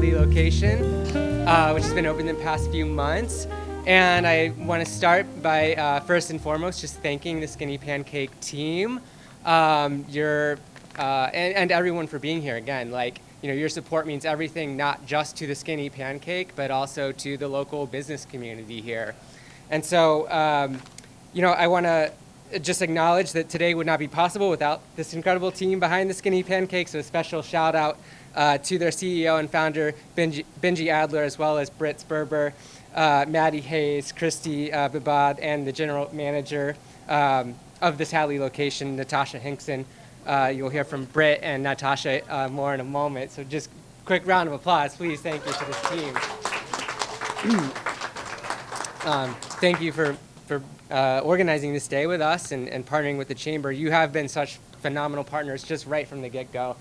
Location, which has been open the past few months. And I want to start by first and foremost just thanking the Skinny Pancake team, and everyone for being here again. Like, you know, your support means everything, not just to the Skinny Pancake, but also to the local business community here. And so, you know, I want to just acknowledge that today would not be possible without this incredible team behind the Skinny Pancake. So a special shout out to their CEO and founder, Benji Adler, as well as Britt Sperber, Maddie Hayes, Christy Babad, and the general manager of this Hadley location, Natasha Hinkson. You'll hear from Britt and Natasha more in a moment. So just quick round of applause, please. Thank you to this team. Thank you for organizing this day with us and partnering with the Chamber. You have been such phenomenal partners just right from the get-go.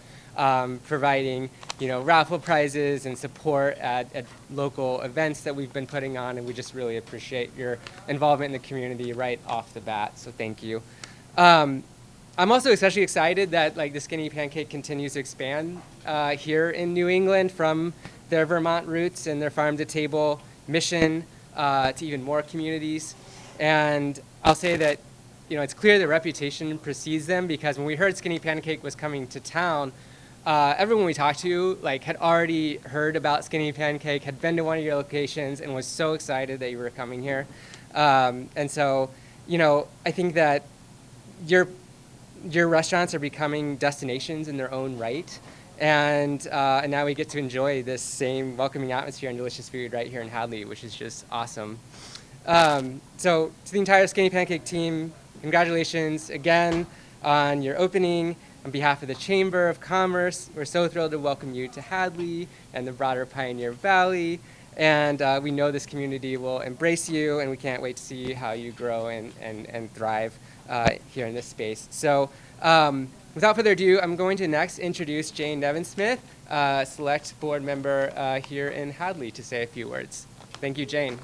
Providing, you know, raffle prizes and support at local events that we've been putting on, and we just really appreciate your involvement in the community right off the bat, so thank you. I'm also especially excited that the Skinny Pancake continues to expand here in New England from their Vermont roots and their farm-to-table mission to even more communities. And I'll say that, you know, it's clear the reputation precedes them, because when we heard Skinny Pancake was coming to town, everyone we talked to had already heard about Skinny Pancake, had been to one of your locations, and was so excited that you were coming here. And so, you know, I think that your restaurants are becoming destinations in their own right, and now we get to enjoy this same welcoming atmosphere and delicious food right here in Hadley, which is just awesome. So to the entire Skinny Pancake team, congratulations again on your opening. On behalf of the Chamber of Commerce, we're so thrilled to welcome you to Hadley and the broader Pioneer Valley. And we know this community will embrace you, and we can't wait to see how you grow and thrive here in this space. So without further ado, I'm going to next introduce Jane Nevin-Smith, select board member here in Hadley, to say a few words. Thank you, Jane.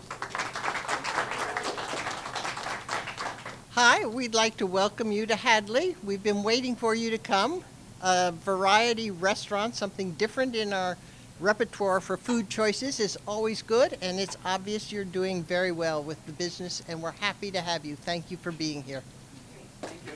Hi, we'd like to welcome you to Hadley. We've been waiting for you to come. Variety restaurant, something different in our repertoire for food choices is always good, and it's obvious you're doing very well with the business, and we're happy to have you. Thank you for being here. Thank you.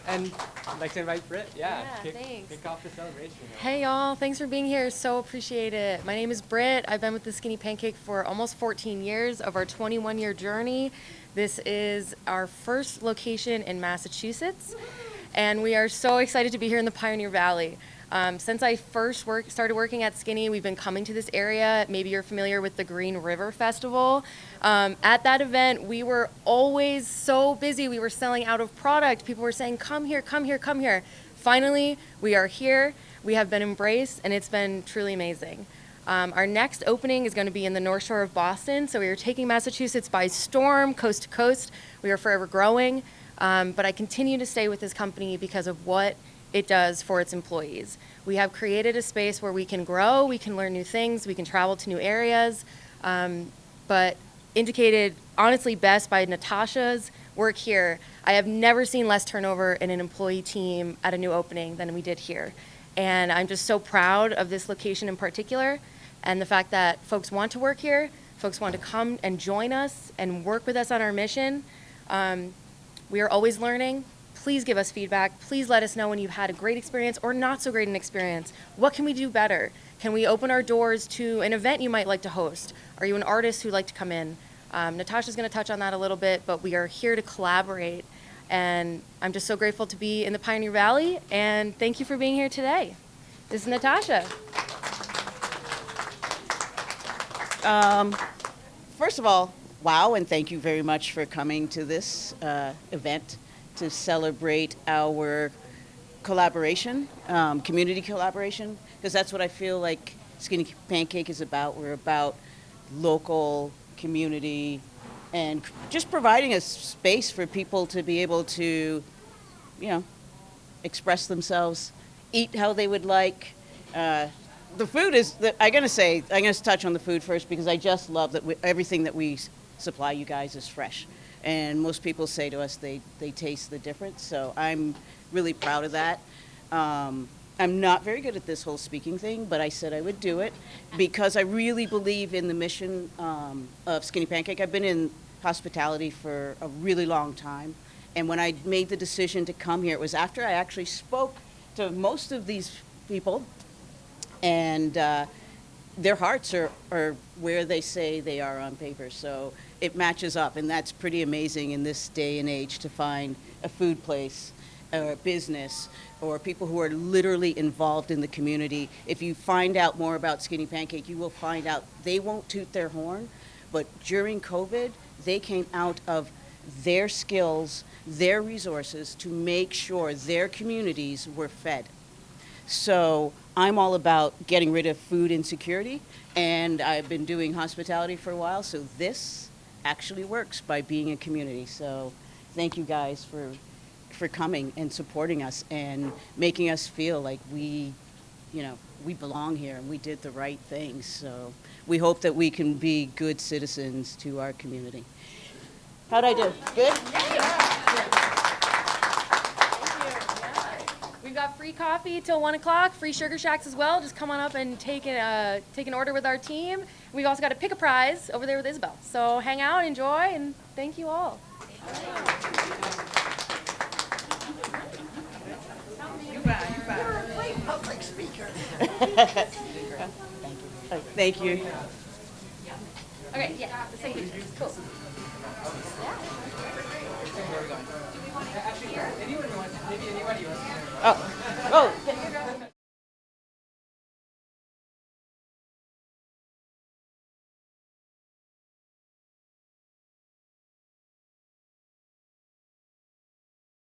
And I'd like to invite Britt. Thanks. Kick off the celebration. Hey y'all, thanks for being here. So appreciate it. My name is Britt. I've been with the Skinny Pancake for almost 14 years of our 21-year journey. This is our first location in Massachusetts, and we are so excited to be here in the Pioneer Valley. Since I first started working at Skinny, we've been coming to this area. Maybe you're familiar with the Green River Festival. At that event, we were always so busy. We were selling out of product. People were saying, come here, come here, come here. Finally, we are here. We have been embraced, and it's been truly amazing. Our next opening is going to be in the North Shore of Boston. So we are taking Massachusetts by storm, coast to coast. We are forever growing. But I continue to stay with this company because of what it does for its employees. We have created a space where we can grow, we can learn new things, we can travel to new areas, but indicated honestly best by Natasha's work here. I have never seen less turnover in an employee team at a new opening than we did here. And I'm just so proud of this location in particular, and the fact that folks want to work here, folks want to come and join us and work with us on our mission. We are always learning. Please give us feedback. Please let us know when you've had a great experience or not so great an experience. What can we do better? Can we open our doors to an event you might like to host? Are you an artist who'd like to come in? Natasha's going to touch on that a little bit, but we are here to collaborate. And I'm just so grateful to be in the Pioneer Valley, and thank you for being here today. This is Natasha. First of all, wow, and thank you very much for coming to this event to celebrate our collaboration, community collaboration, because that's what I feel like Skinny Pancake is about. We're about local community and just providing a space for people to be able to, you know, express themselves, eat how they would like. The food is, I'm going to touch on the food first because I just love that everything that we supply you guys is fresh. And most people say to us they taste the difference. So I'm really proud of that. I'm not very good at this whole speaking thing, but I said I would do it because I really believe in the mission of Skinny Pancake. I've been in hospitality for a really long time. And when I made the decision to come here, it was after I actually spoke to most of these people, and their hearts are where they say they are on paper. So it matches up, and that's pretty amazing in this day and age to find a food place or a business or people who are literally involved in the community. If you find out more about Skinny Pancake, you will find out they won't toot their horn, but during COVID, they came out of their skills, their resources to make sure their communities were fed. So I'm all about getting rid of food insecurity, and I've been doing hospitality for a while, so this actually works by being a community. So thank you guys for coming and supporting us and making us feel like we belong here and we did the right things. So we hope that we can be good citizens to our community. How'd I do? Good? We've got free coffee till 1 o'clock, free sugar shacks as well. Just come on up and take an order with our team. We've also got to pick a prize over there with Isabel. So hang out, enjoy, and thank you all. You're a great public speaker. Thank you. Okay, yeah, the same picture. Cool. Actually, maybe anybody wants. Oh.